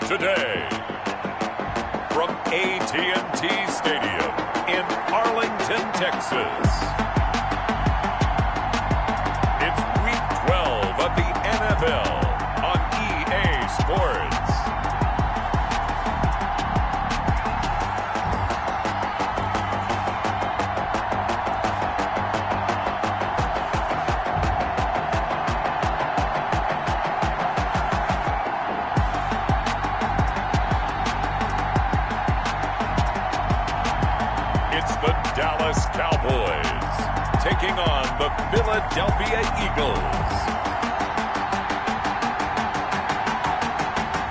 today. From AT&T Stadium in Arlington, Texas. It's Week 12 of the NFL on EA Sports. Dallas Cowboys taking on the Philadelphia Eagles.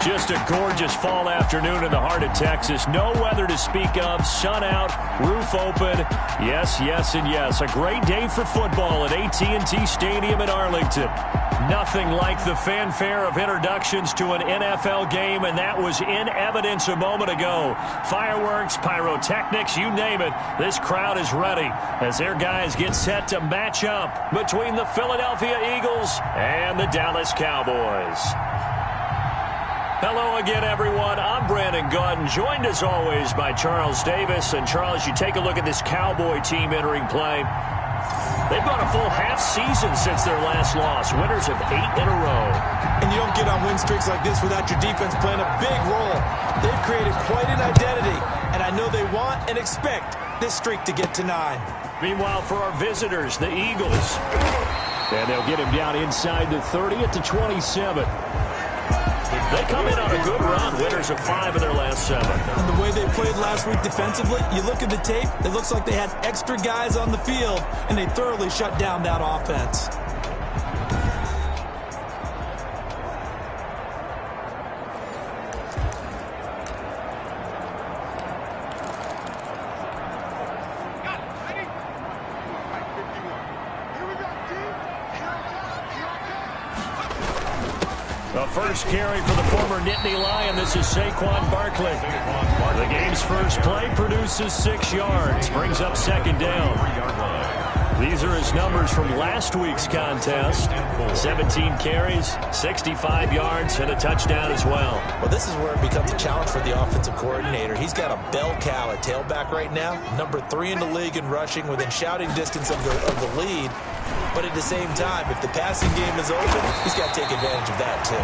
Just a gorgeous fall afternoon in the heart of Texas. No weather to speak of. Sun out, roof open. Yes, yes, and yes. A great day for football at AT&T Stadium in Arlington. Nothing like the fanfare of introductions to an NFL game, and that was in evidence a moment ago. Fireworks, pyrotechnics, you name it. This crowd is ready as their guys get set to match up between the Philadelphia Eagles and the Dallas Cowboys. Hello again, everyone. I'm Brandon Gautin, joined as always by Charles Davis. And Charles, you take a look at this Cowboy team entering play. They've gone a full half season since their last loss. Winners of 8 in a row. And you don't get on win streaks like this without your defense playing a big role. They've created quite an identity, and I know they want and expect this streak to get to 9. Meanwhile, for our visitors, the Eagles. And they'll get him down inside the 30 at the 27. They come in on a good run, winners of 5 of their last 7. And the way they played last week defensively, you look at the tape, it looks like they had extra guys on the field, and they thoroughly shut down that offense. The first carry for the former Nittany Lion. This is Saquon Barkley. The game's first play produces 6 yards. Brings up second down. These are his numbers from last week's contest. 17 carries, 65 yards, and a touchdown as well. Well, this is where it becomes a challenge for the offensive coordinator. He's got a bell cow at tailback right now. Number 3 in the league in rushing, within shouting distance of the lead. But at the same time, if the passing game is open, he's got to take advantage of that, too.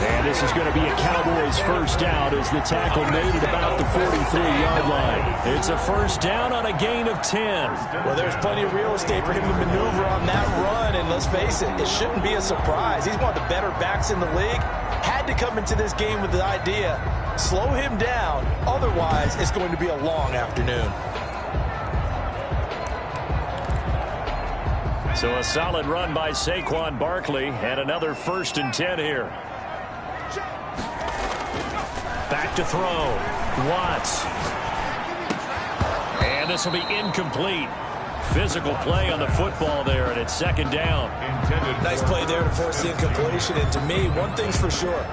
And this is going to be a Cowboys first down as the tackle made at about the 43-yard line. It's a first down on a gain of 10. Well, there's plenty of real estate for him to maneuver on that run, and let's face it, it shouldn't be a surprise. He's one of the better backs in the league. Had to come into this game with the idea, slow him down, otherwise it's going to be a long afternoon. So a solid run by Saquon Barkley, and another 1st and 10 here. Back to throw. Watts. And this will be incomplete. Physical play on the football there, and it's second down. Nice play there to force the incompletion. And to me, one thing's for sure.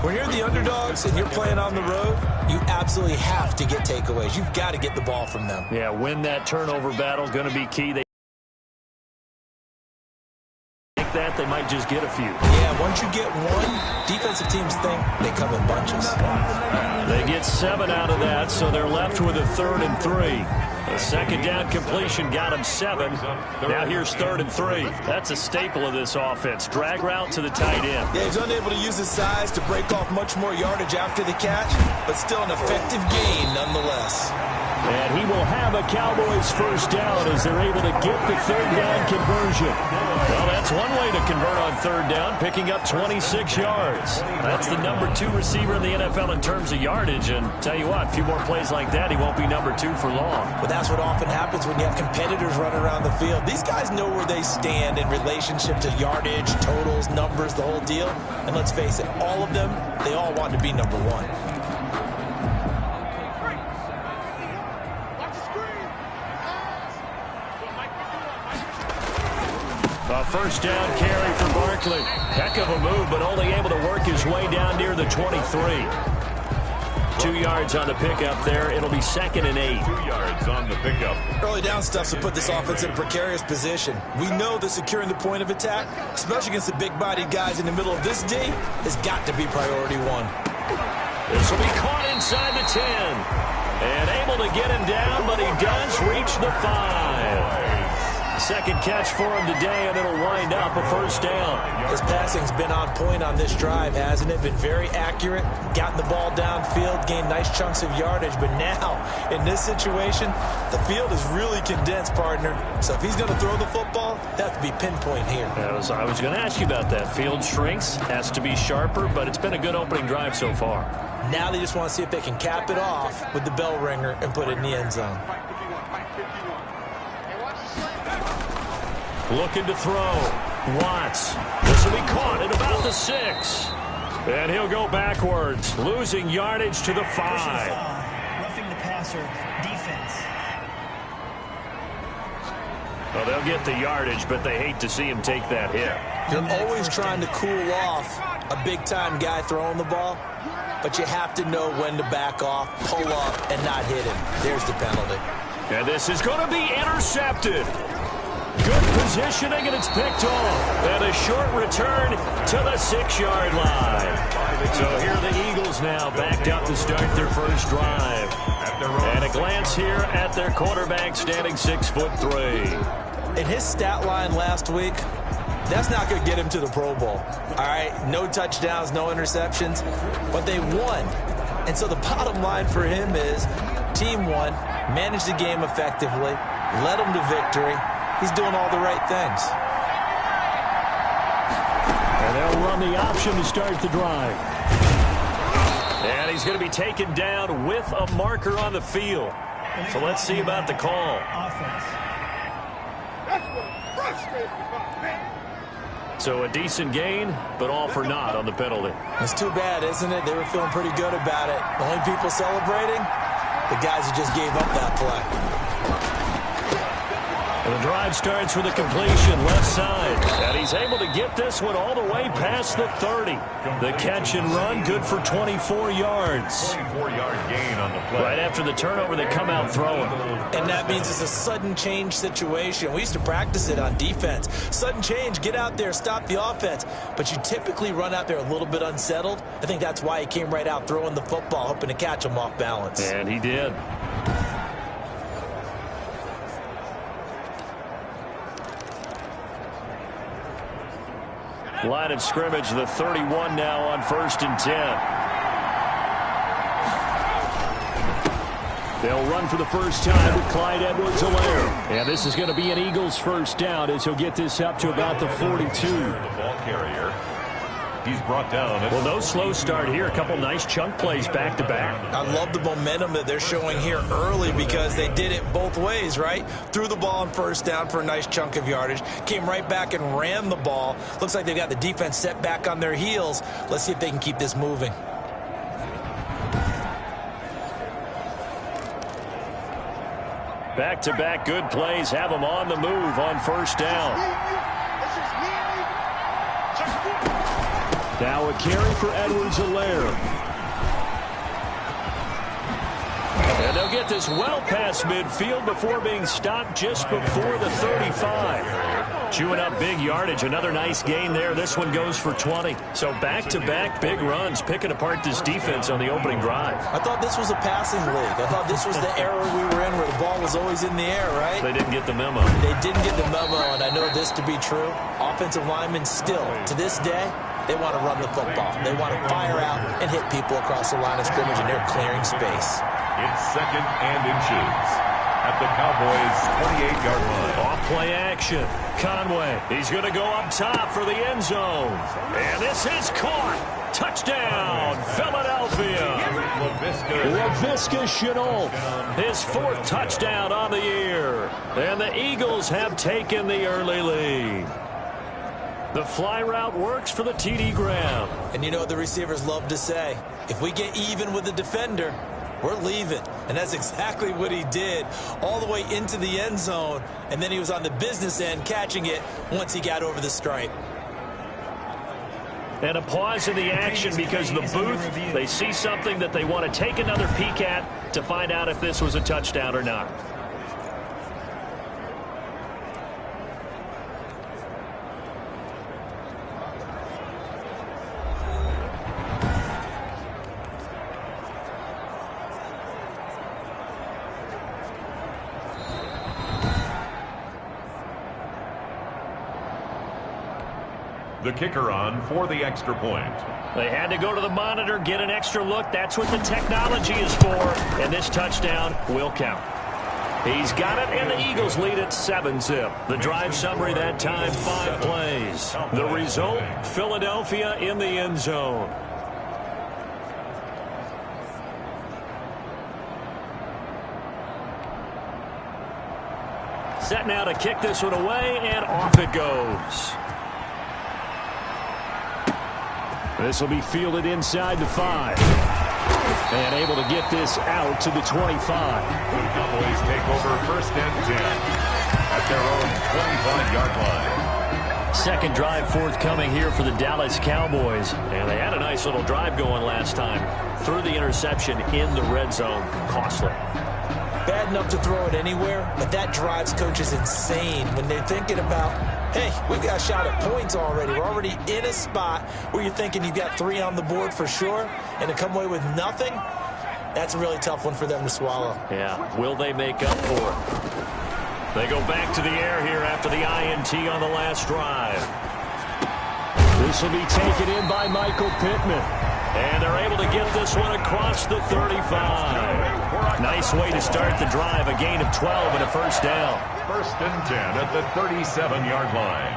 When you're the underdogs and you're playing on the road, you absolutely have to get takeaways. You've got to get the ball from them. Yeah, win that turnover battle. Going to be key. They might just get a few. Yeah, once you get one, defensive teams think they come in bunches. They get 7 out of that, so they're left with a 3rd and 3. A second down completion got him 7. Now here's 3rd and 3. That's a staple of this offense. Drag route to the tight end. Yeah, he's unable to use his size to break off much more yardage after the catch, but still an effective gain nonetheless. And he will have a Cowboys first down as they're able to get the 3rd down conversion. Well, that's one way to convert on 3rd down, picking up 26 yards. That's the number 2 receiver in the NFL in terms of yardage. And tell you what, a few more plays like that, he won't be number 2 for long. But that's what often happens when you have competitors running around the field. These guys know where they stand in relationship to yardage, totals, numbers, the whole deal. And let's face it, all of them, they all want to be number 1. A first down carry for Barkley. Heck of a move, but only able to work his way down near the 23. 2 yards on the pickup there. It'll be 2nd and 8. 2 yards on the pickup. Early down stuff to put this offense in a precarious position. We know that securing the point of attack, especially against the big-bodied guys in the middle of this D, has got to be priority one. This will be caught inside the 10. And able to get him down, but he does reach the 5. Second catch for him today, and it'll wind up a first down. His passing's been on point on this drive, hasn't it? Been very accurate, gotten the ball downfield, gained nice chunks of yardage. But now, in this situation, the field is really condensed, partner. So if he's going to throw the football, that have to be pinpoint here. I was going to ask you about that. Field shrinks, has to be sharper, but it's been a good opening drive so far. Now they just want to see if they can cap it off with the bell ringer and put it in the end zone. Looking to throw. Watts. This will be caught at about the 6. And he'll go backwards, losing yardage to the 5. Roughing the passer defense. Well, they'll get the yardage, but they hate to see him take that hit. You're always trying to cool off a big-time guy throwing the ball, but you have to know when to back off, pull up, and not hit him. There's the penalty. And this is going to be intercepted. Good positioning, and it's picked off. And a short return to the 6-yard line. So here are the Eagles now backed up to start their first drive. And a glance here at their quarterback standing 6'3". In his stat line last week, that's not going to get him to the Pro Bowl. All right, no touchdowns, no interceptions, but they won. And so the bottom line for him is team won, managed the game effectively, led them to victory. He's doing all the right things. And they'll run the option to start the drive. And he's going to be taken down with a marker on the field. So let's see about the call. So a decent gain, but all for naught on the penalty. It's too bad, isn't it? They were feeling pretty good about it. The only people celebrating, the guys who just gave up that play. And the drive starts with a completion left side. And he's able to get this one all the way past the 30. The catch and run good for 24 yards. 24-yard gain on the play. Right after the turnover, they come out throwing. And that means it's a sudden change situation. We used to practice it on defense. Sudden change, get out there, stop the offense. But you typically run out there a little bit unsettled. I think that's why he came right out throwing the football, hoping to catch him off balance. And he did. Line of scrimmage, the 31 now on 1st and 10. They'll run for the first time with Clyde Edwards-Helaire. And this is going to be an Eagles first down as he'll get this up to about the 42. The ball carrier. He's brought down. Well, no slow start here. A couple nice chunk plays back-to-back. I love the momentum that they're showing here early because they did it both ways, right? Threw the ball on first down for a nice chunk of yardage. Came right back and ran the ball. Looks like they've got the defense set back on their heels. Let's see if they can keep this moving. Back-to-back good plays have them on the move on first down. Now a carry for Edwards-Helaire. And they'll get this well past midfield before being stopped just before the 35. Chewing up big yardage. Another nice gain there. This one goes for 20. So back-to-back big runs, picking apart this defense on the opening drive. I thought this was a passing league. I thought this was the era we were in where the ball was always in the air, right? They didn't get the memo. They didn't get the memo, and I know this to be true. Offensive linemen still, to this day, they want to run the football. They want to fire out and hit people across the line of scrimmage, and they're clearing space. It's 2nd and inches at the Cowboys' 28-yard line. Off play action. Conway, he's going to go up top for the end zone. And this is caught. Touchdown, Philadelphia. Laviska Shenault, his 4th touchdown on the year. And the Eagles have taken the early lead. The fly route works for the TD Graham. And you know what the receivers love to say? If we get even with the defender, we're leaving. And that's exactly what he did, all the way into the end zone. And then he was on the business end catching it once he got over the stripe. And a pause in the action because the booth, they see something that they want to take another peek at to find out if this was a touchdown or not. The kicker on for the extra point. They had to go to the monitor, get an extra look. That's what the technology is for. And this touchdown will count. He's got it, and the Eagles lead at 7-zip. The drive summary that time, 5 plays. The result, Philadelphia in the end zone. Set now to kick this one away, and off it goes. This will be fielded inside the 5. And able to get this out to the 25. The Cowboys take over 1st and 10 at their own 25-yard line. Second drive forthcoming here for the Dallas Cowboys. And they had a nice little drive going last time. Threw the interception in the red zone. Costly. Bad enough to throw it anywhere, but that drives coaches insane when they're thinking about, hey, we've got a shot at points already. We're already in a spot where you're thinking you've got 3 on the board for sure, and to come away with nothing, that's a really tough one for them to swallow. Yeah, will they make up for it? They go back to the air here after the INT on the last drive. This will be taken in by Michael Pittman. And they're able to get this one across the 35. Nice way to start the drive. A gain of 12 and a first down. 1st and 10 at the 37-yard line.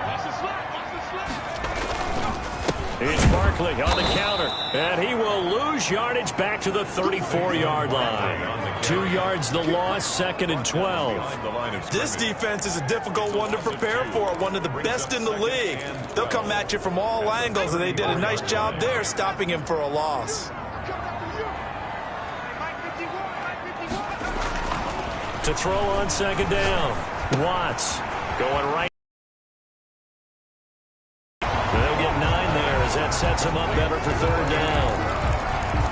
It's Barkley on the counter. And he will lose yardage back to the 34-yard line. 2 yards the loss, 2nd and 12. This defense is a difficult one to prepare for. One of the best in the league. They'll come at you from all angles, and they did a nice job there stopping him for a loss. To throw on 2nd down. Watts going right. They'll get 9 there as that sets him up better for 3rd down.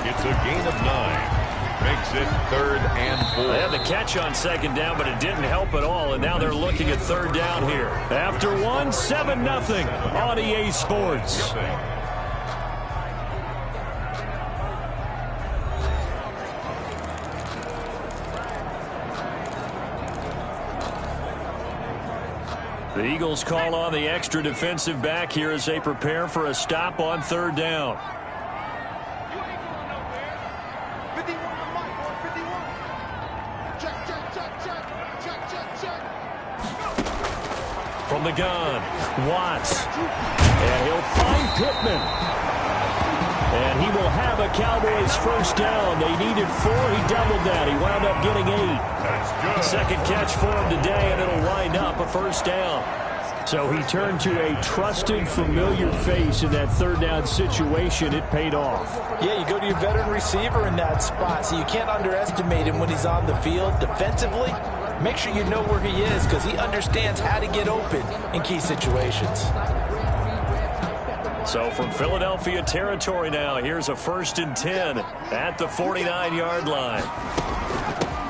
It's a gain of 9. Makes it 3rd and 4. They had the catch on 2nd down, but it didn't help at all, and now they're looking at 3rd down here. After 7-0 on EA Sports. The Eagles call on the extra defensive back here as they prepare for a stop on 3rd down. From the gun, Watts. And he'll find Pittman. And he will have a Cowboys first down. They needed 4. He doubled that. He wound up getting 8. That's good. 2nd catch for him today, and it'll wind up a first down. So he turned to a trusted, familiar face in that 3rd down situation. It paid off. Yeah, you go to your veteran receiver in that spot, so you can't underestimate him when he's on the field defensively. Make sure you know where he is because he understands how to get open in key situations. So from Philadelphia territory now, here's a 1st and 10 at the 49-yard line.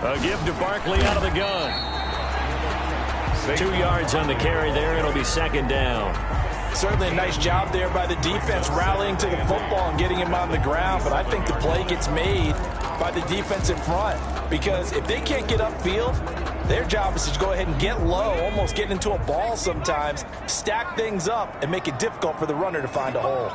A give to Barkley out of the gun. 2 yards on the carry there. It'll be 2nd down. Certainly a nice job there by the defense rallying to the football and getting him on the ground. But I think the play gets made by the defensive front because if they can't get upfield, their job is to go ahead and get low, almost get into a ball sometimes, stack things up, and make it difficult for the runner to find a hole.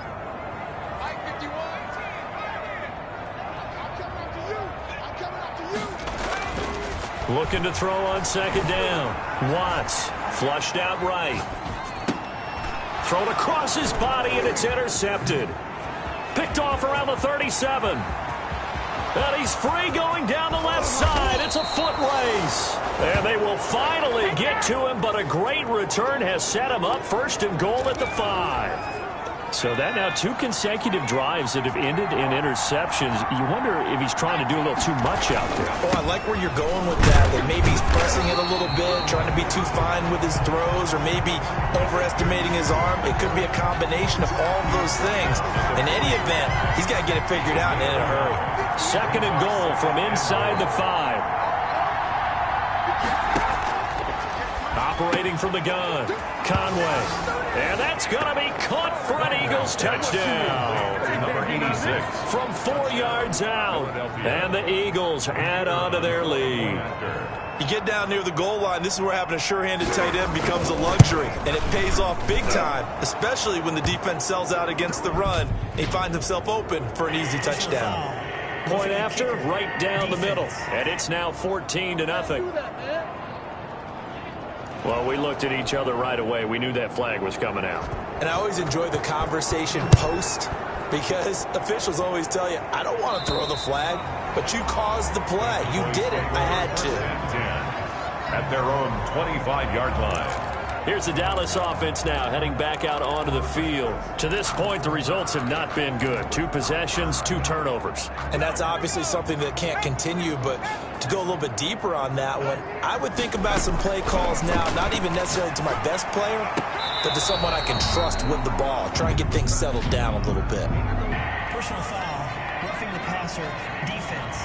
Looking to throw on 2nd down. Watts flushed out right. Thrown across his body, and it's intercepted. Picked off around the 37. And he's free going down the left side. It's a foot race. And they will finally get to him, but a great return has set him up 1st and goal at the 5. So that now 2 consecutive drives that have ended in interceptions. You wonder if he's trying to do a little too much out there. Oh, I like where you're going with that. That maybe he's pressing it a little bit, trying to be too fine with his throws, or maybe overestimating his arm. It could be a combination of all of those things. In any event, he's got to get it figured out and in a hurry. 2nd and goal from inside the 5. Operating from the gun, Conway. And that's going to be caught for an Eagles touchdown. Number 86. From 4 yards out. And the Eagles add on to their lead. You get down near the goal line, this is where having a sure-handed tight end becomes a luxury. And it pays off big time, especially when the defense sells out against the run. And he finds himself open for an easy touchdown. Point after, right down the middle. And it's now 14-0. Well, we looked at each other right away. We knew that flag was coming out. And I always enjoy the conversation post, because officials always tell you, I don't want to throw the flag, but you caused the play. You did it. I had to. 10 at their own 25-yard line. Here's the Dallas offense now heading back out onto the field. To this point, the results have not been good. 2 possessions, 2 turnovers. And that's obviously something that can't continue, but to go a little bit deeper on that one, I would think about some play calls now, not even necessarily to my best player, but to someone I can trust with the ball. Try and get things settled down a little bit. Personal foul, roughing the passer, defense.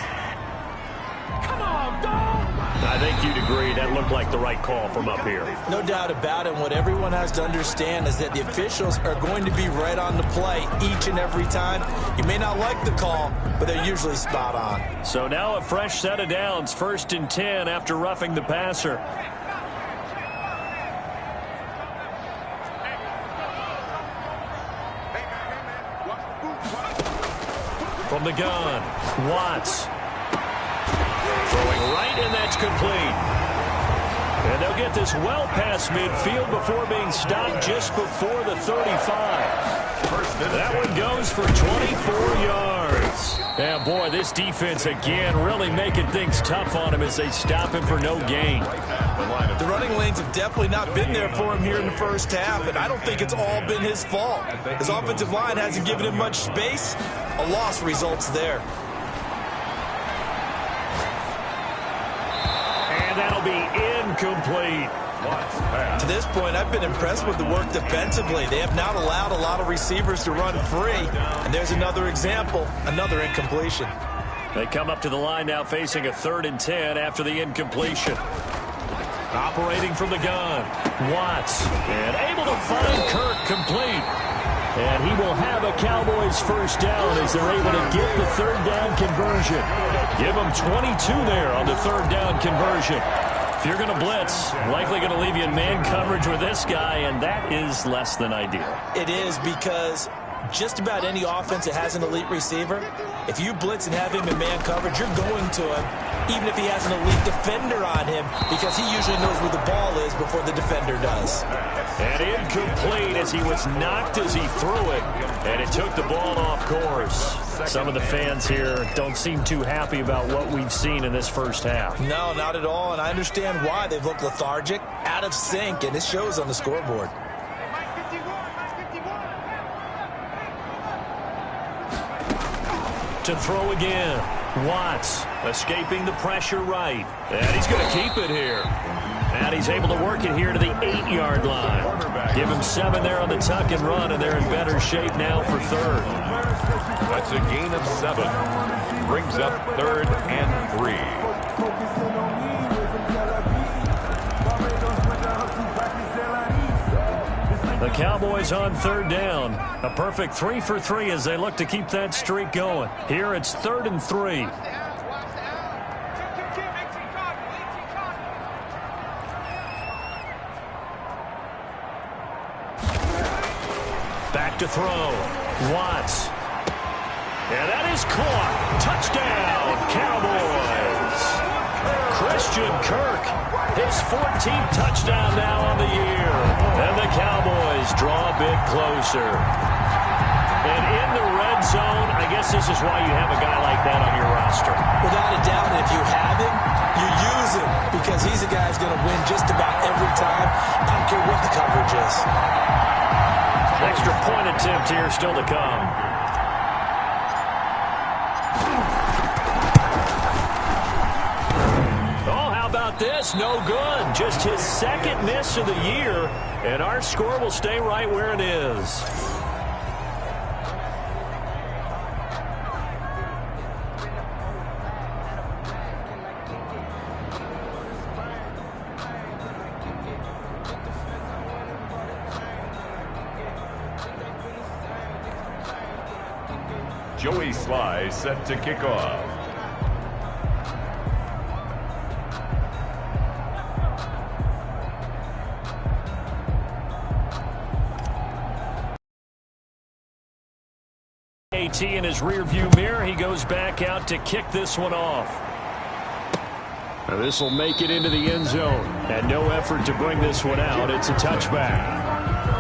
Come on, dog! I think you'd agree that looked like the right call from up here. No doubt about it. What everyone has to understand is that the officials are going to be right on the play each and every time. You may not like the call, but they're usually spot on. So now a fresh set of downs, 1st and 10 after roughing the passer. From the gun, Watts. Throwing right, and that's complete. And they'll get this well past midfield before being stopped just before the 35. That one goes for 24 yards. Yeah, boy, this defense again really making things tough on him as they stop him for no gain. The running lanes have definitely not been there for him here in the first half, and I don't think it's all been his fault. His offensive line hasn't given him much space. A loss results there. And that'll be incomplete. To this point, I've been impressed with the work defensively. They have not allowed a lot of receivers to run free. And there's another example, another incompletion. They come up to the line now facing a 3rd and 10 after the incompletion. Operating from the gun, Watts. And able to find Kirk complete. And he will have a Cowboys first down as they're able to get the 3rd down conversion. Give them 22 there on the 3rd down conversion. If you're going to blitz, likely going to leave you in man coverage with this guy, and that is less than ideal. It is, because just about any offense that has an elite receiver, if you blitz and have him in man coverage, you're going to him, even if he has an elite defender on him, because he usually knows where the ball is before the defender does. And incomplete as he was knocked as he threw it, and it took the ball off course. Some of the fans here don't seem too happy about what we've seen in this first half. No, not at all, and I understand why. They've looked lethargic, out of sync, and it shows on the scoreboard. To throw again, Watts escaping the pressure right, and he's going to keep it here. And he's able to work it here to the 8-yard line. Give him 7 there on the tuck and run, and they're in better shape now for 3rd. That's a gain of 7. Brings up 3rd and 3. The Cowboys on 3rd down. A perfect 3 for 3 as they look to keep that streak going. Here it's 3rd and 3. Back to throw. Watts. And that is caught. Touchdown, Cowboys. Christian Kirk, his 14th touchdown now on the year. And the Cowboys draw a bit closer. And in the red zone, I guess this is why you have a guy like that on your roster. Without a doubt, and if you have him, you use him, because he's a guy who's going to win just about every time. I don't care what the coverage is. Extra point attempt here still to come. This no good. Just his second miss of the year, and our score will stay right where it is. Joey Sly set to kick off. In his rearview mirror, he goes back out to kick this one off. This will make it into the end zone, and no effort to bring this one out. It's a touchback.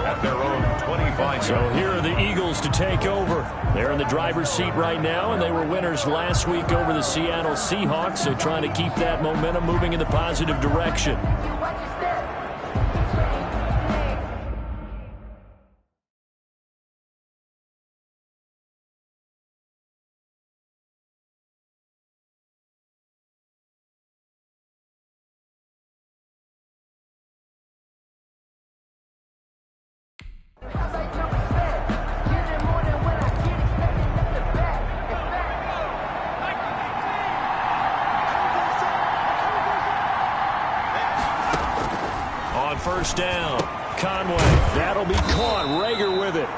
At their own 25. So here are the Eagles to take over. They're in the driver's seat right now, and they were winners last week over the Seattle Seahawks, so trying to keep that momentum moving in the positive direction. First down. Conway. That'll be caught. Rager with it.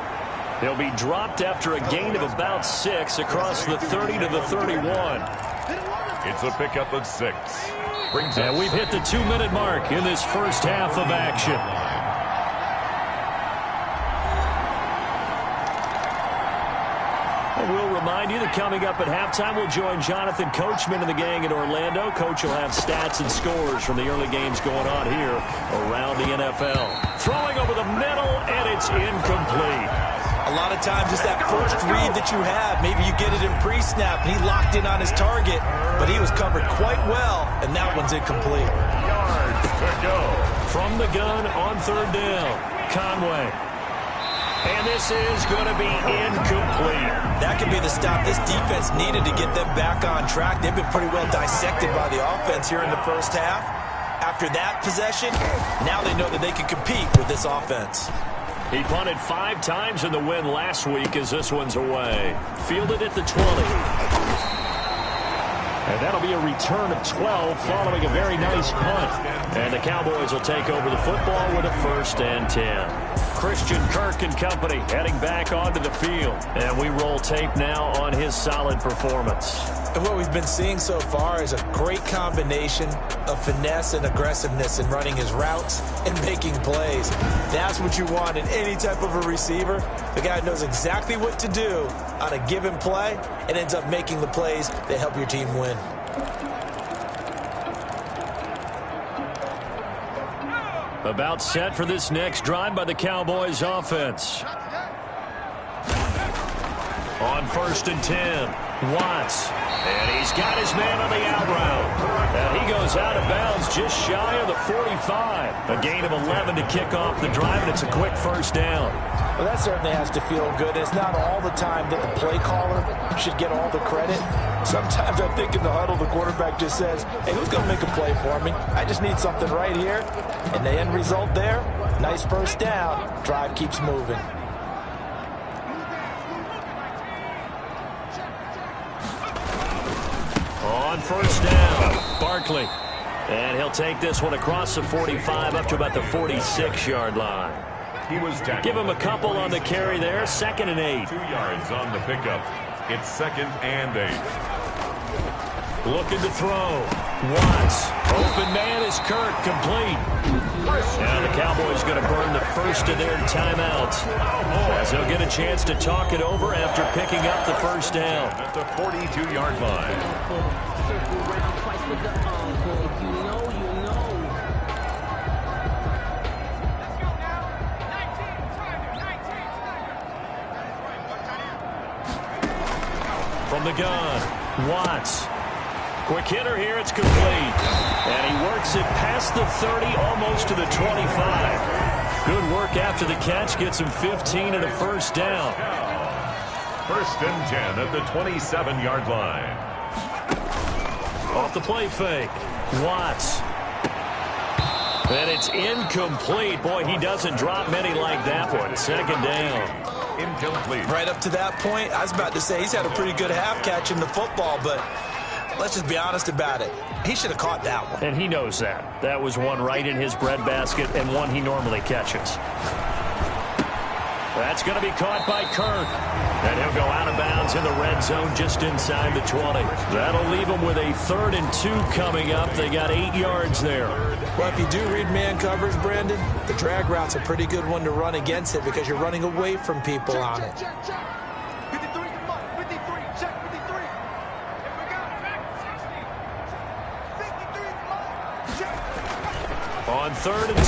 He'll be dropped after a gain of about 6 across the 30 to the 31. It's a pickup of 6. And we've hit the 2-minute mark in this first half of action. We'll remind you that coming up at halftime, we'll join Jonathan Coachman and the gang in Orlando. Coach will have stats and scores from the early games going on here around the NFL. Throwing over the middle, and it's incomplete. A lot of times it's that first read that you have. Maybe you get it in pre-snap, and he locked in on his target, but he was covered quite well, and that one's incomplete. Yards to go. From the gun on third down, Conway. And this is going to be incomplete. That could be the stop this defense needed to get them back on track. They've been pretty well dissected by the offense here in the first half. After that possession, now they know that they can compete with this offense. He punted 5 times in the win last week as this one's away. Fielded at the 20. And that'll be a return of 12 following a very nice punt. And the Cowboys will take over the football with a 1st and 10. Christian Kirk and company heading back onto the field. And we roll tape now on his solid performance. And what we've been seeing so far is a great combination of finesse and aggressiveness in running his routes and making plays. That's what you want in any type of a receiver. The guy knows exactly what to do on a given play and ends up making the plays that help your team win. About set for this next drive by the Cowboys offense. On 1st and 10, Watts. And he's got his man on the out route. And he goes out of bounds just shy of the 45. A gain of 11 to kick off the drive, and it's a quick 1st down. Well, that certainly has to feel good. It's not all the time that the play caller should get all the credit. Sometimes I think in the huddle, the quarterback just says, hey, who's going to make a play for me? I just need something right here. And the end result there, nice 1st down. Drive keeps moving. On 1st down, Barkley. And he'll take this one across the 45 up to about the 46-yard line. He was tackled. Give him a couple on the carry there. 2nd and 8. 2 yards on the pickup. It's 2nd and 8. Looking to throw. Watts. Open man is Kirk. Complete. Now the Cowboys going to burn the first of their timeouts, as they'll get a chance to talk it over after picking up the 1st down. At the 42-yard line. From the gun, Watts. Quick hitter here, it's complete. And he works it past the 30, almost to the 25. Good work after the catch. Gets him 15 and a first down. First and 10 at the 27-yard line. Off the play fake. Watts. And it's incomplete. Boy, he doesn't drop many like that one. Second down. Incomplete. Right up to that point, I was about to say he's had a pretty good half catching the football, but let's just be honest about it. He should have caught that one. And he knows that. That was one right in his breadbasket and one he normally catches. That's going to be caught by Kirk. And he'll go out of bounds in the red zone just inside the 20. That'll leave him with a 3rd and 2 coming up. They got 8 yards there. Well, if you do read man coverage, Brandon, the drag route's a pretty good one to run against it because you're running away from people on it. Check. 53, come on. 53, check 53. Here we go. 53, come on. Check. On 3rd and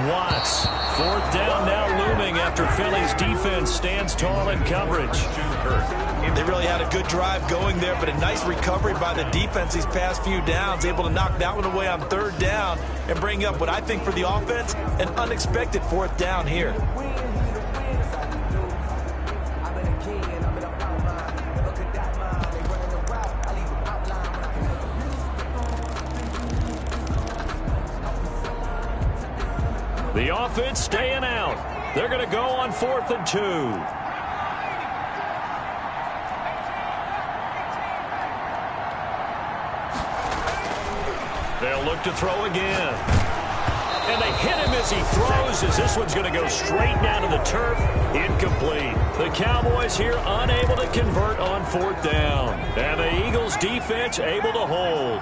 2, Watts. 4th down now looming after Philly's defense stands tall in coverage. They really had a good drive going there, but a nice recovery by the defense these past few downs, able to knock that one away on 3rd down and bring up what I think for the offense, an unexpected 4th down here. The offense staying out. They're going to go on 4th and 2. They'll look to throw again. And they hit him as he throws, as this one's going to go straight down to the turf. Incomplete. The Cowboys here unable to convert on 4th down. And the Eagles defense able to hold.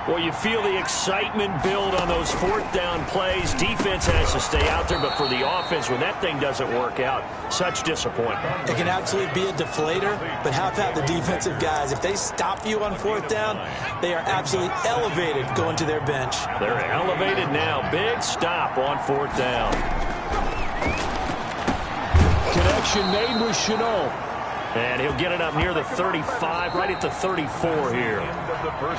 Well, you feel the excitement build on those 4th down plays. Defense has to stay out there, but for the offense, when that thing doesn't work out, such disappointment. It can absolutely be a deflator, but how about the defensive guys? If they stop you on 4th down, they are absolutely elevated going to their bench. They're elevated now. Big stop on 4th down. Connection made with Chenault. And he'll get it up near the 35, right at the 34 here.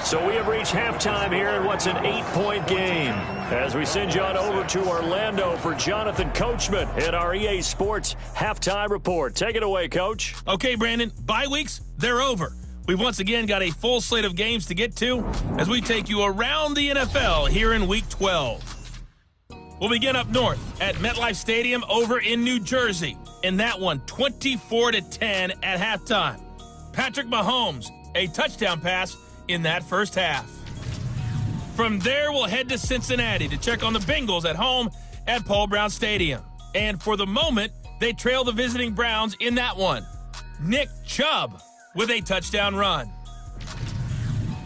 So we have reached halftime here in what's an 8-point game. As we send you on over to Orlando for Jonathan Coachman at our EA Sports Halftime Report. Take it away, Coach. Okay, Brandon, bye weeks, they're over. We've once again got a full slate of games to get to as we take you around the NFL here in Week 12. We'll begin up north at MetLife Stadium over in New Jersey. In that one, 24-10 at halftime. Patrick Mahomes, a touchdown pass in that first half. From there, we'll head to Cincinnati to check on the Bengals at home at Paul Brown Stadium. And for the moment, they trail the visiting Browns in that one. Nick Chubb with a touchdown run.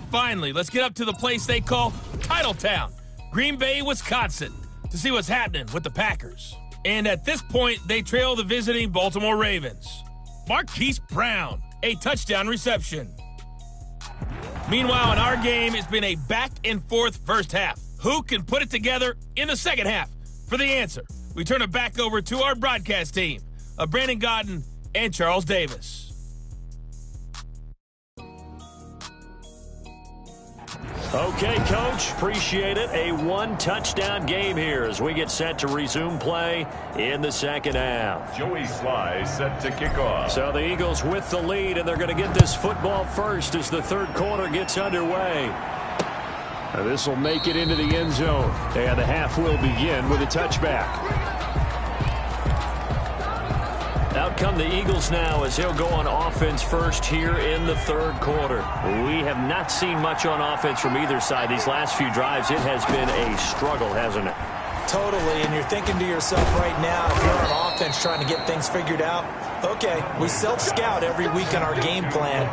Finally, let's get up to the place they call Titletown, Green Bay, Wisconsin, to see what's happening with the Packers. And at this point, they trail the visiting Baltimore Ravens. Marquise Brown, a touchdown reception. Meanwhile, in our game, it's been a back-and-forth first half. Who can put it together in the second half? For the answer, we turn it back over to our broadcast team of Brandon Godden and Charles Davis. Okay, Coach, appreciate it. A one-touchdown game here as we get set to resume play in the second half. Joey Sly set to kick off. So the Eagles with the lead, and they're going to get this football first as the third quarter gets underway. This will make it into the end zone, and the half will begin with a touchback. Out come the Eagles now as they'll go on offense first here in the third quarter. We have not seen much on offense from either side. These last few drives, it has been a struggle, hasn't it? Totally, and you're thinking to yourself right now, if you're on offense trying to get things figured out, okay, we self-scout every week on our game plan.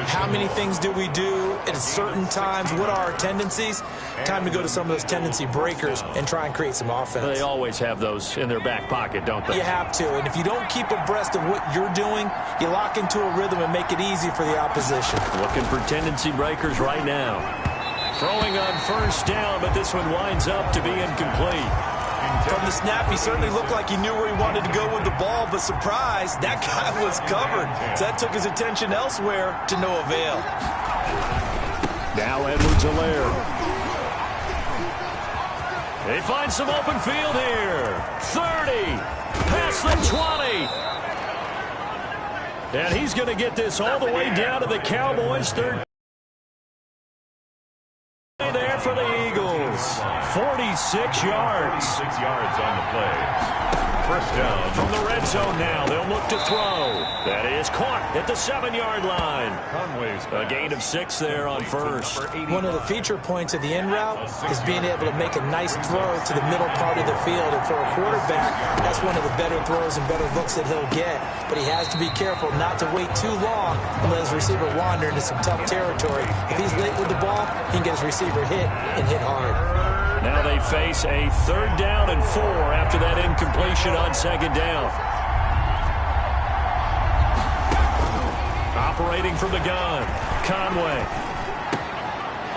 How many things do we do at certain times? What are our tendencies? Time to go to some of those tendency breakers and try and create some offense. They always have those in their back pocket, don't they? You have to, and if you don't keep abreast of what you're doing, you lock into a rhythm and make it easy for the opposition. Looking for tendency breakers right now. Throwing on first down, but this one winds up to be incomplete. From the snap, he certainly looked like he knew where he wanted to go with the ball, but surprise, that guy was covered. So that took his attention elsewhere to no avail. Now Edwards-Helaire. They find some open field here. 30. Past the 20. And he's going to get this all the way down to the Cowboys' third. There for the Eagles. 46 yards. 6 yards on the play. First down. From the red zone now. They'll look to throw. That is caught at the 7-yard line. Conway's A gain of 6 there on first. One of the feature points of the in route is being able to make a nice throw to the middle part of the field. And for a quarterback, that's one of the better throws and better looks that he'll get. But he has to be careful not to wait too long and let his receiver wander into some tough territory. If he's late with the ball, he can get his receiver hit and hit hard. Now they face a 3rd down and 4 after that incompletion on 2nd down. Operating from the gun, Conway.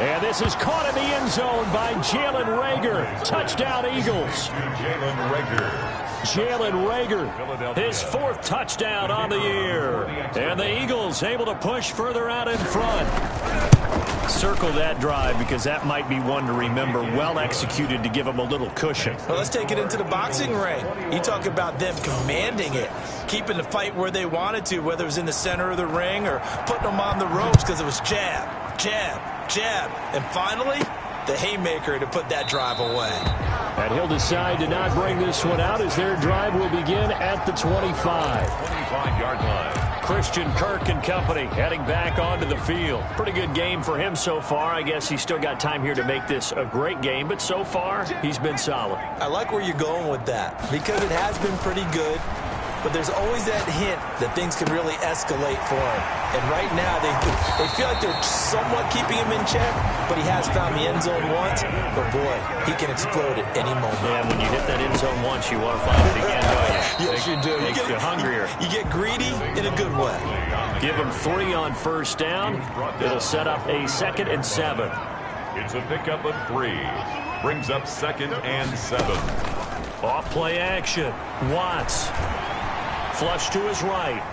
And this is caught in the end zone by Jalen Reagor. Touchdown, Eagles. Jalen Reagor. Jalen Reagor, his 4th touchdown on the year. And the Eagles able to push further out in front. Circle that drive because that might be one to remember. Well executed to give them a little cushion. Well, let's take it into the boxing ring. You talk about them commanding it, keeping the fight where they wanted to, whether it was in the center of the ring or putting them on the ropes because it was jab, jab, jab. And finally, the haymaker to put that drive away. And he'll decide to not bring this one out as their drive will begin at the 25. 25-yard line. Christian Kirk and company heading back onto the field. Pretty good game for him so far. I guess he's still got time here to make this a great game, but so far he's been solid. I like where you're going with that because it has been pretty good. But there's always that hint that things can really escalate for him. And right now, they feel like they're somewhat keeping him in check, but he has found the end zone once. But, boy, he can explode at any moment. Yeah, when you hit that end zone once, you want to find it again, don't you? Yes, you do. Makes you hungrier. You get greedy in a good way. Give him 3 on first down. It'll set up a 2nd and 7. It's a pickup of 3. Brings up 2nd and 7. Off play action. Watts. Flush to his right.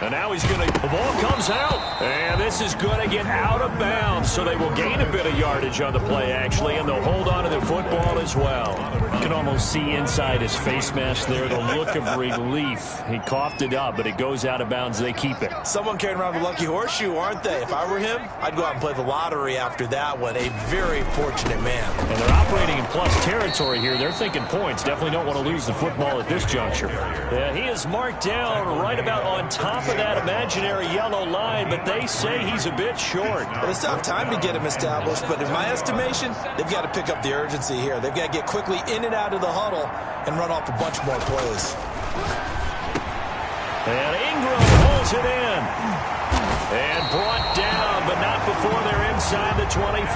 And now he's going to... The ball comes out. And this is going to get out of bounds. So they will gain a bit of yardage on the play, actually. And they'll hold on to the football as well. You can almost see inside his face mask there the look of relief. He coughed it up, but it goes out of bounds. They keep it. Someone carrying around the lucky horseshoe, aren't they? If I were him, I'd go out and play the lottery after that one. A very fortunate man. And they're operating in plus territory here. They're thinking points. Definitely don't want to lose the football at this juncture. Yeah, he is marked down right about on top of that imaginary yellow line, but they say he's a bit short. Well, it's not time to get him established, but in my estimation, they've got to pick up the urgency here. They've got to get quickly in and out of the huddle and run off a bunch more plays. And Ingram pulls it in. And brought down, but not before they're inside the 25.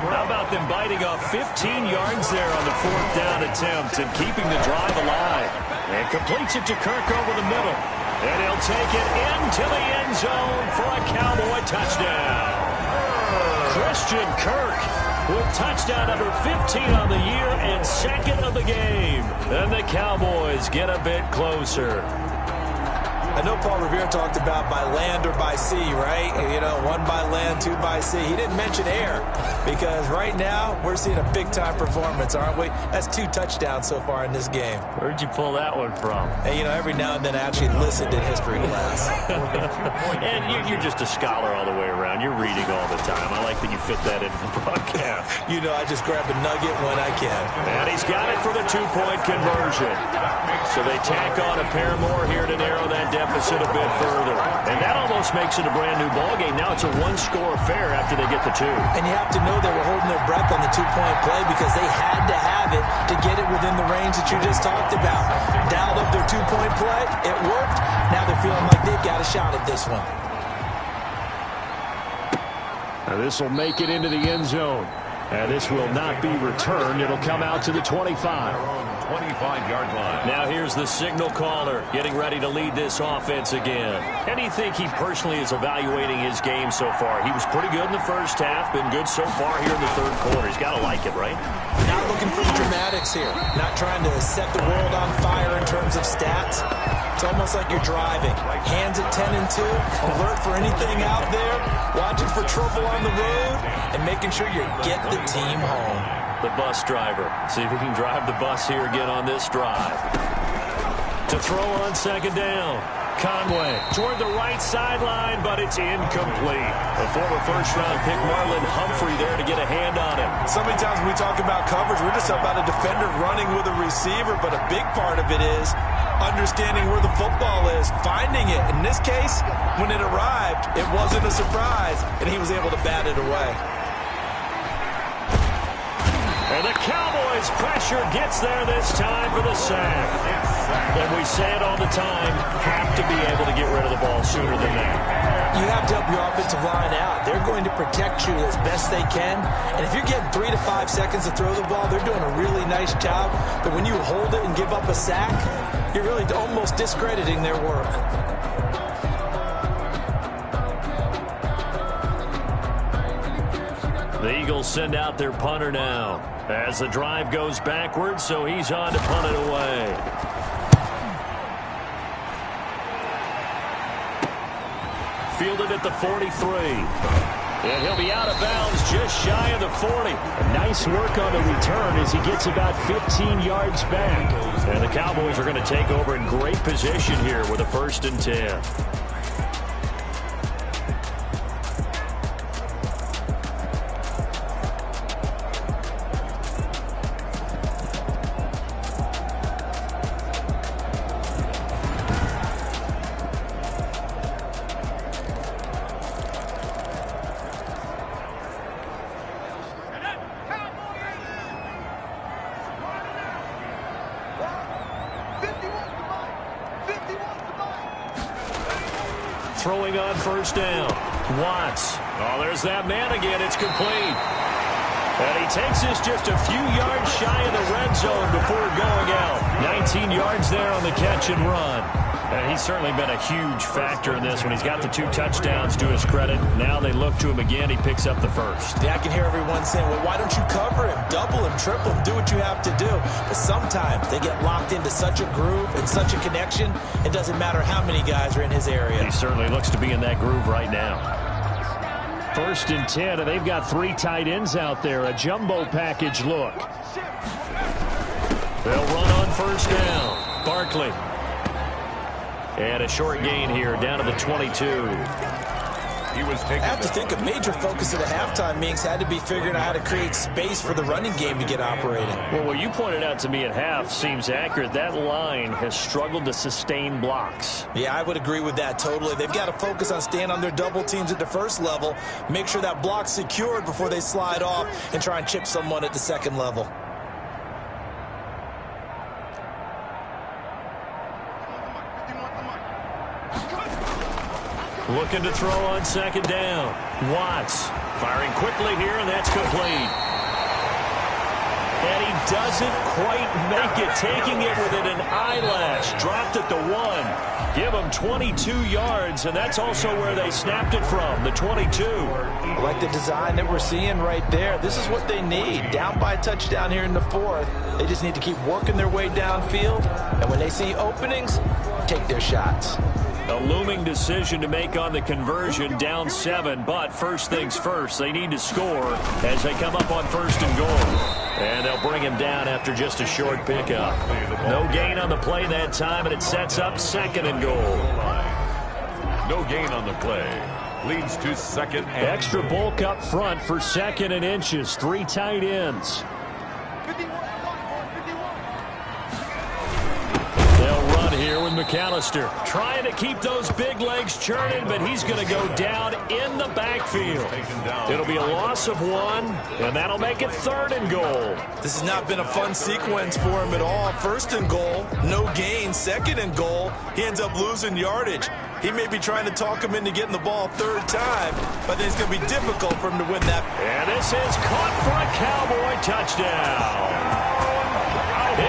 How about them biting off 15 yards there on the 4th down attempt and keeping the drive alive. And completes it to Kirk over the middle. And he'll take it into the end zone for a Cowboy touchdown. Christian Kirk with touchdown number 15 on the year and 2nd of the game. And the Cowboys get a bit closer. I know Paul Revere talked about by land or by sea, right? You know, 1 by land, 2 by sea. He didn't mention air because right now we're seeing a big-time performance, aren't we? That's 2 touchdowns so far in this game. Where'd you pull that one from? And, you know, every now and then I actually listened in history class. And you're just a scholar all the way around. You're reading all the time. I like that you fit that into the broadcast. You know, I just grab a nugget when I can. And he's got it for the 2-point conversion. So they tack on a pair more here to narrow that deficit a bit further. And that almost makes it a brand new ball game. Now it's a 1-score affair after they get the 2. And you have to know they were holding their breath on the 2-point play because they had to have it to get it within the range that you just talked about. Dialed up their 2-point play. It worked. Now they're feeling like they've got a shot at this one. Now this will make it into the end zone. And this will not be returned. It'll come out to the 25. 25-yard line. Now here's the signal caller getting ready to lead this offense again. And you think he personally is evaluating his game so far? He was pretty good in the first half, been good so far here in the 3rd quarter. He's got to like it, right? Not looking for the dramatics here. Not trying to set the world on fire in terms of stats. It's almost like you're driving. Hands at 10 and 2, alert for anything out there, watching for trouble on the road, and making sure you get the team home. The bus driver. See if he can drive the bus here again on this drive. To throw on second down. Conway toward the right sideline, but it's incomplete. A former first-round pick, Marlon Humphrey, there to get a hand on it. So many times when we talk about coverage, we're just about a defender running with a receiver, but a big part of it is understanding where the football is, finding it. In this case, when it arrived, it wasn't a surprise, and he was able to bat it away. And the Cowboys' pressure gets there this time for the sack. And we say it all the time, have to be able to get rid of the ball sooner than that. You have to help your offensive line out. They're going to protect you as best they can. And if you're getting 3 to 5 seconds to throw the ball, they're doing a really nice job. But when you hold it and give up a sack, you're really almost discrediting their work. The Eagles send out their punter now as the drive goes backwards, so he's on to punt it away. Fielded at the 43. And he'll be out of bounds just shy of the 40. Nice work on the return as he gets about 15 yards back. And the Cowboys are going to take over in great position here with a 1st and 10. Throwing on 1st down. Watts. Oh, there's that man again. It's complete. And he takes this just a few yards shy of the red zone before going out. 19 yards there on the catch and run. And he's certainly been a huge factor in this when he's got the 2 touchdowns to his credit. Now they look to him again. He picks up the 1st. Yeah, I can hear everyone saying, well, why don't you cover him, double him, triple him, do what you have to do. But sometimes they get locked into such a groove and such a connection, it doesn't matter how many guys are in his area. He certainly looks to be in that groove right now. 1st and 10, and they've got 3 tight ends out there. A jumbo package look. They'll run on 1st down. Barkley. And a short gain here down to the 22. He was taking I have to think a major focus of the halftime meetings had to be figuring out how to create space for the running game to get operating. Well, what you pointed out to me at half seems accurate. That line has struggled to sustain blocks. Yeah, I would agree with that totally. They've got to focus on staying on their double teams at the 1st level, make sure that block's secured before they slide off and try and chip someone at the 2nd level. Looking to throw on 2nd down. Watts firing quickly here, and that's complete. And he doesn't quite make it, taking it within an eyelash. Dropped at the 1. Give him 22 yards, and that's also where they snapped it from, the 22. I like the design that we're seeing right there. This is what they need. Down by a touchdown here in the 4th. They just need to keep working their way downfield, and when they see openings, take their shots. A looming decision to make on the conversion, down 7, but first things first, they need to score as they come up on 1st and goal. And they'll bring him down after just a short pickup. No gain on the play that time, and it sets up 2nd and goal. no gain on the play. Leads to 2nd and extra bulk up front for 2nd and inches. 3 tight ends. Here with McAllister trying to keep those big legs churning, but he's going to go down in the backfield. It'll be a loss of 1, and that'll make it 3rd and goal. This has not been a fun sequence for him at all. 1st and goal, no gain. 2nd and goal, he ends up losing yardage. He may be trying to talk him into getting the ball 3rd time, but then it's going to be difficult for him to win that. And this is caught for a Cowboy touchdown.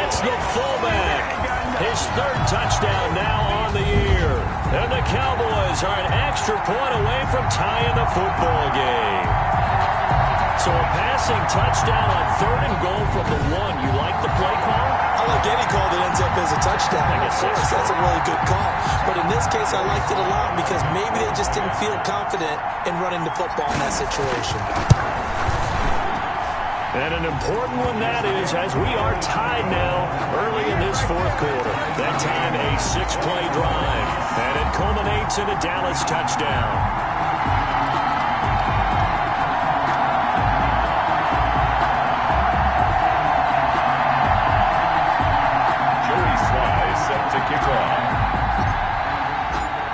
It's the fullback. His 3rd touchdown now on the year. And the Cowboys are an extra point away from tying the football game. So a passing touchdown on 3rd and goal from the 1. You like the play call? I like any call that ends up as a touchdown. Of course, that's a really good call. But in this case, I liked it a lot because maybe they just didn't feel confident in running the football in that situation. And an important one that is, as we are tied now early in this fourth quarter. That time a 6-play drive, and it culminates in a Dallas touchdown.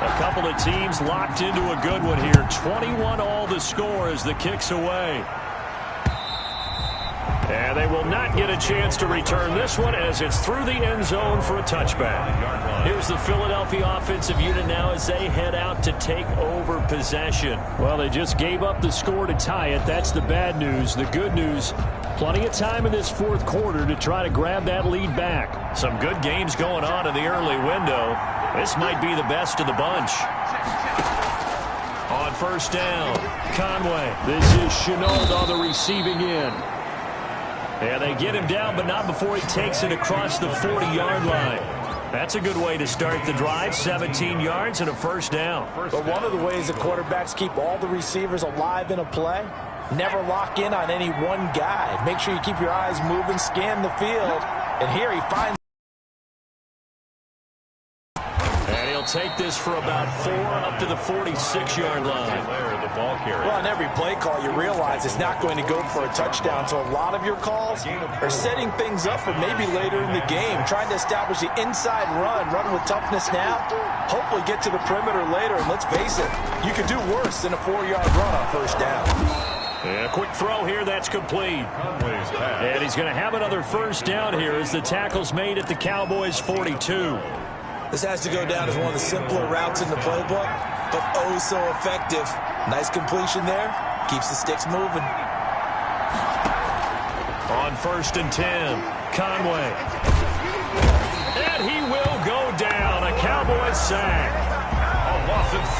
A couple of teams locked into a good one here. 21 all the score as the kick's away. And they will not get a chance to return this one as it's through the end zone for a touchback. Here's the Philadelphia offensive unit now as they head out to take over possession. Well, they just gave up the score to tie it. That's the bad news. The good news, plenty of time in this fourth quarter to try to grab that lead back. Some good games going on in the early window. This might be the best of the bunch. On first down, Conway. This is Chenault on the receiving end. And they get him down, but not before he takes it across the 40-yard line. That's a good way to start the drive. 17 yards and a first down. But one of the ways that quarterbacks keep all the receivers alive in a play, never lock in on any one guy. Make sure you keep your eyes moving, scan the field. And here he finds. And he'll take this for about 4 up to the 46-yard line. Well, on every play call, you realize it's not going to go for a touchdown. So a lot of your calls are setting things up for maybe later in the game, trying to establish the inside run with toughness now, hopefully get to the perimeter later. And let's face it, you could do worse than a 4-yard run on first down. And a quick throw here, that's complete. And he's going to have another first down here as the tackle's made at the Cowboys' 42. This has to go down as one of the simpler routes in the playbook, but oh so effective. Nice completion there. Keeps the sticks moving. On first and 10, Conway. And he will go down. A Cowboys sack.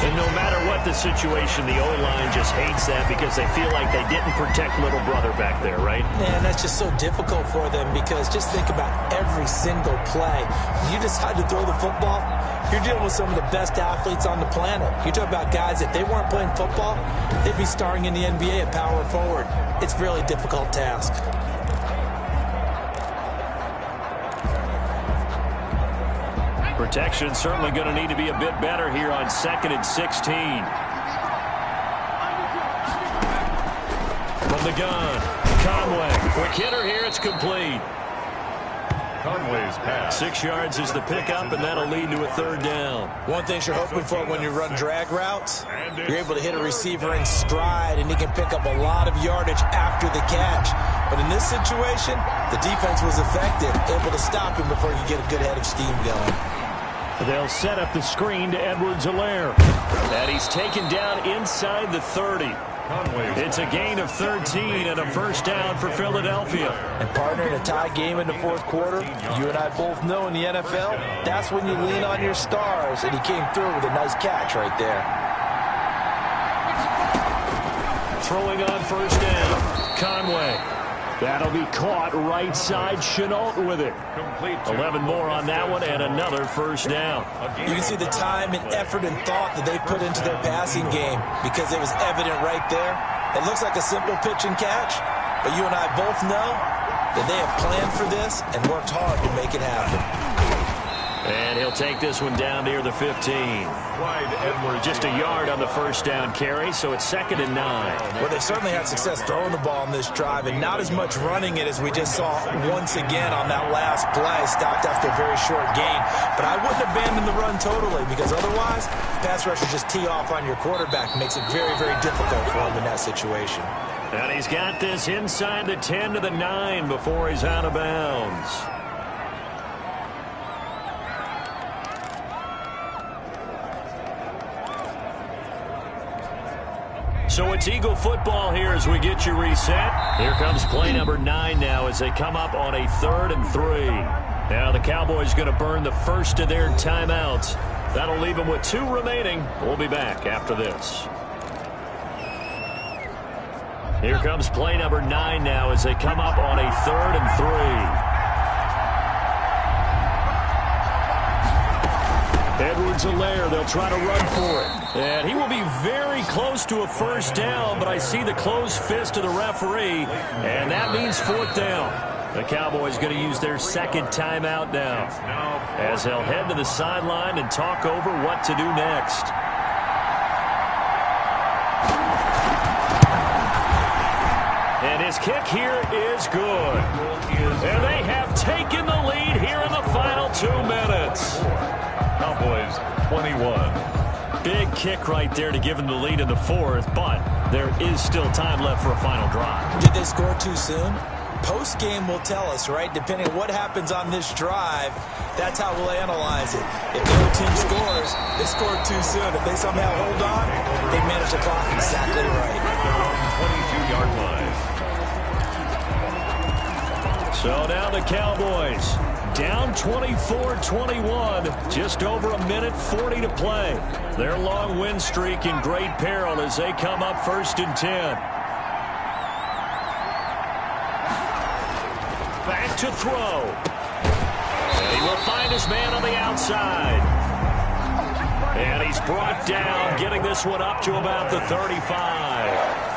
And no matter what the situation, the O-line just hates that because they feel like they didn't protect little brother back there, right? Man, that's just so difficult for them because just think about every single play. You decide to throw the football, you're dealing with some of the best athletes on the planet. You talk about guys, if they weren't playing football, they'd be starring in the NBA at power forward. It's a really difficult task. Protection certainly going to need to be a bit better here on 2nd and 16. From the gun, Conway. Quick hitter here, it's complete. Conway's pass. 6 yards is the pickup, and that'll lead to a third down. One thing you're hoping for when you run drag routes, you're able to hit a receiver in stride, and he can pick up a lot of yardage after the catch. But in this situation, the defense was effective, able to stop him before he get a good head of steam going. They'll set up the screen to Edwards-Helaire. And he's taken down inside the 30. It's a gain of 13 and a first down for Philadelphia. And partner, in a tie game in the fourth quarter, you and I both know in the NFL, that's when you lean on your stars, and he came through with a nice catch right there. Throwing on first down, Conway. That'll be caught right side. Chenault with it. 11 more on that one and another first down. You can see the time and effort and thought that they put into their passing game because it was evident right there. It looks like a simple pitch and catch, but you and I both know that they have planned for this and worked hard to make it happen. And he'll take this one down near the 15. Just a yard on the first down carry, so it's 2nd and 9. Well, they certainly had success throwing the ball in this drive, and not as much running it as we just saw once again on that last play. Stopped after a very short gain. But I wouldn't abandon the run totally because otherwise, pass rushers just tee off on your quarterback. Makes it very, very difficult for him in that situation. And he's got this inside the 10 to the 9 before he's out of bounds. So it's Eagle football here as we get you reset. Here comes play number 9 now as they come up on a 3rd and 3. Now the Cowboys going to burn the first of their timeouts. That'll leave them with 2 remaining. We'll be back after this. Here comes play number 9 now as they come up on a 3rd and 3. Edwards-Helaire, they'll try to run for it. And he will be very close to a first down, but I see the closed fist of the referee, and that means fourth down. The Cowboys going to use their second timeout now, as they'll head to the sideline and talk over what to do next. And his kick here is good. And they have taken the lead here in the final 2 minutes. Cowboys 21. Big kick right there to give them the lead in the fourth, but there is still time left for a final drive. Did they score too soon? Post-game will tell us, right? Depending on what happens on this drive, that's how we'll analyze it. If the other team scores, they scored too soon. If they somehow hold on, they manage the clock exactly right. 22-yard line. So now the Cowboys down 24-21, just over 1:40 to play. Their long win streak in great peril as they come up 1st and 10. Back to throw. And he will find his man on the outside. And he's brought down, getting this one up to about the 35.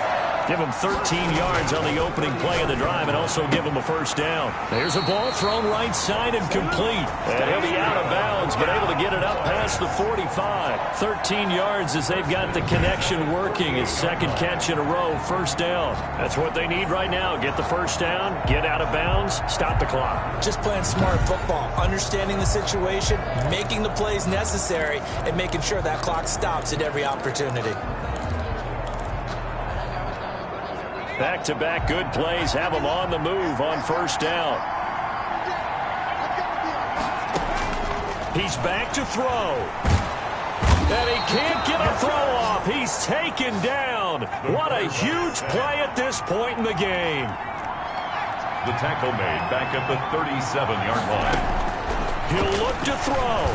Give him 13 yards on the opening play of the drive and also give him a first down. There's a ball thrown right side and complete. And he'll be out of bounds, but able to get it up past the 45. 13 yards as they've got the connection working. His second catch in a row, first down. That's what they need right now. Get the first down, get out of bounds, stop the clock. Just playing smart football, understanding the situation, making the plays necessary, and making sure that clock stops at every opportunity. Back-to-back good plays have him on the move on first down. He's back to throw. And he can't get a throw off. He's taken down. What a huge play at this point in the game. The tackle made back at the 37-yard line. He'll look to throw.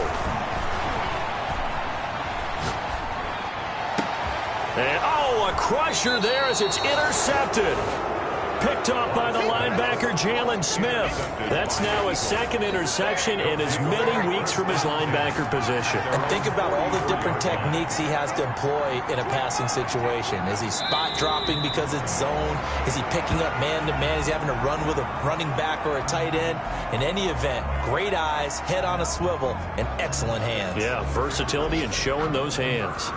And, a crusher there as it's intercepted. Picked off by the linebacker, Jalen Smith. That's now a second interception in as many weeks from his linebacker position. And think about all the different techniques he has to employ in a passing situation. Is he spot dropping because it's zone? Is he picking up man-to-man? Is he having to run with a running back or a tight end? In any event, great eyes, head on a swivel, and excellent hands. Yeah, versatility and showing those hands.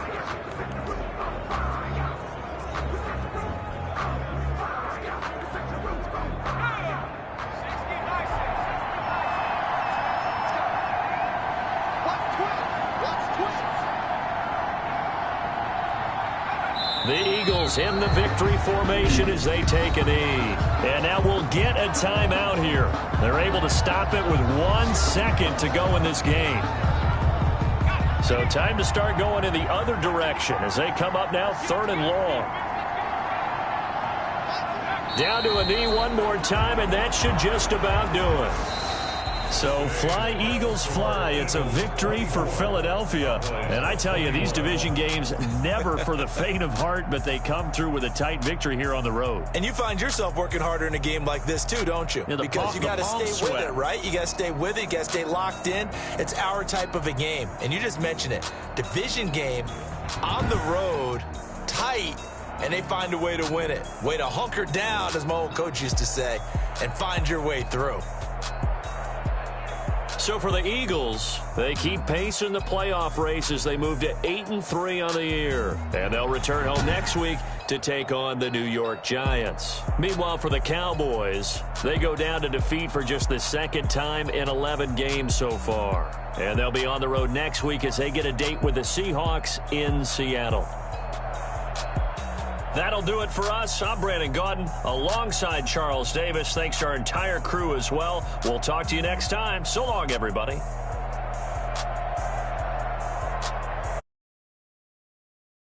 The Eagles in the victory formation as they take a knee. And now we'll get a timeout here. They're able to stop it with 1 second to go in this game. So time to start going in the other direction as they come up now 3rd and long. Down to a knee one more time, and that should just about do it. So fly, Eagles, fly. It's a victory for Philadelphia. And I tell you, these division games never for the faint of heart, but they come through with a tight victory here on the road. And you find yourself working harder in a game like this too, don't you? Yeah, because you got to stay with it, right? You got to stay with it. You got to stay locked in. It's our type of a game. And you just mentioned it. Division game, on the road, tight, and they find a way to win it. Way to hunker down, as my old coach used to say, and find your way through. So for the Eagles, they keep pace in the playoff race as they move to 8-3 on the year. And they'll return home next week to take on the New York Giants. Meanwhile, for the Cowboys, they go down to defeat for just the second time in 11 games so far. And they'll be on the road next week as they get a date with the Seahawks in Seattle. That'll do it for us. I'm Brandon Gaudin alongside Charles Davis. Thanks to our entire crew as well. We'll talk to you next time. So long, everybody.